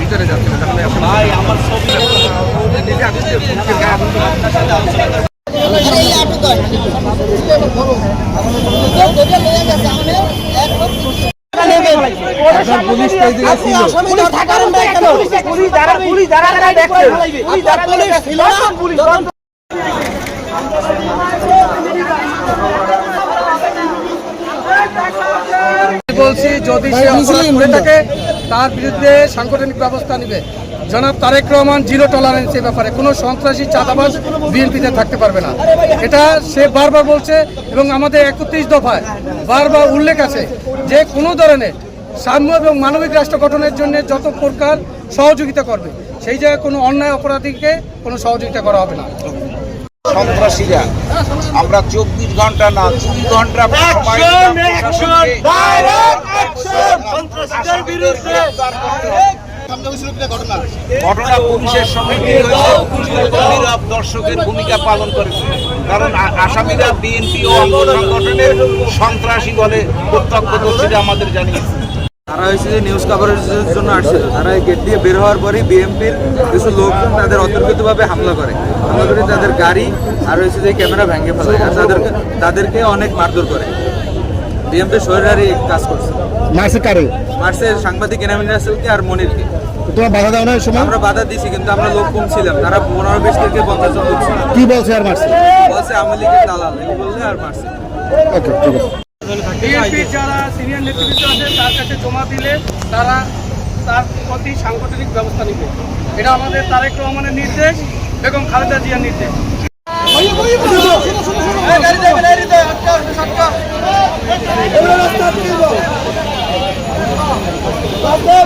ভিতরে যাচ্ছে ভাই আমার বলছি যদি সে অপরাধ করে থাকে তার বিরুদ্ধে সাংগঠনিক ব্যবস্থা নেবে। জনাব তারেক রহমান জিরো টলারেন্স এর ব্যাপারে কোনো সন্ত্রাসী চাঁদাবাজ বিএনপিতে থাকতে পারবে না, এটা সে বারবার বলছে এবং আমাদের 31 দফায় বারবার উল্লেখ আছে যে কোনো ধরনের সাম্য এবং মানবিক রাষ্ট্র গঠনের জন্য যত প্রকার সহযোগিতা করবে, সেই জায়গায় কোনো অন্যায় অপরাধীকে কোনো সহযোগিতা করা হবে না। সন্ত্রাসীরা আমরা 24 ঘন্টা না 2 ঘন্টা ঘটনা পুলিশের সঙ্গে নীরব দর্শকের ভূমিকা পালন করেছে, কারণ আসামিরা বিএনপি ও অঙ্গ সংগঠনের সন্ত্রাসী বলে প্রত্যক্ষদর্শীরা আমাদের জানিয়েছে। তারা হয়েছে যে নিউজ কাভারেজের জন্য আসছিল, তারা গেট দিয়ে বের হওয়ার পরেই বিএনপির কিছু লোকজন তাদের অতর্কিতভাবে হামলা করে তাদের গাড়ি আর হয়েছে যে ক্যামেরা ভেঙে ফেলায় আর তাদেরকে অনেক মারধর করে। বিএনপি শরীরারি কাজ করছে। মারছে সাংবাদিক এনামিন রাসেলকে আর মনিরকে। তোমার বাধা দেওয়া নয় সময়? আমরা বাধা দিয়েছি কিন্তু আমরা লোক কম ছিলাম, তারা 15-20 থেকে 50 জন লোক ছিল। কি বলছে আর মারছে? বলছে আওয়ামী লীগের দালাল এই বললে আর মারছে। ওকে ঠিক আছে। বিএনপির যারা সিনিয়র নেতৃত্ব আছে তার কাছে জমা দিলে তারা তার প্রতি সাংগঠনিক ব্যবস্থা নেবে, এটা আমাদের তারেক রহমানের নির্দেশ, বেগম খালেদা জিয়ার নির্দেশ। রাস্তা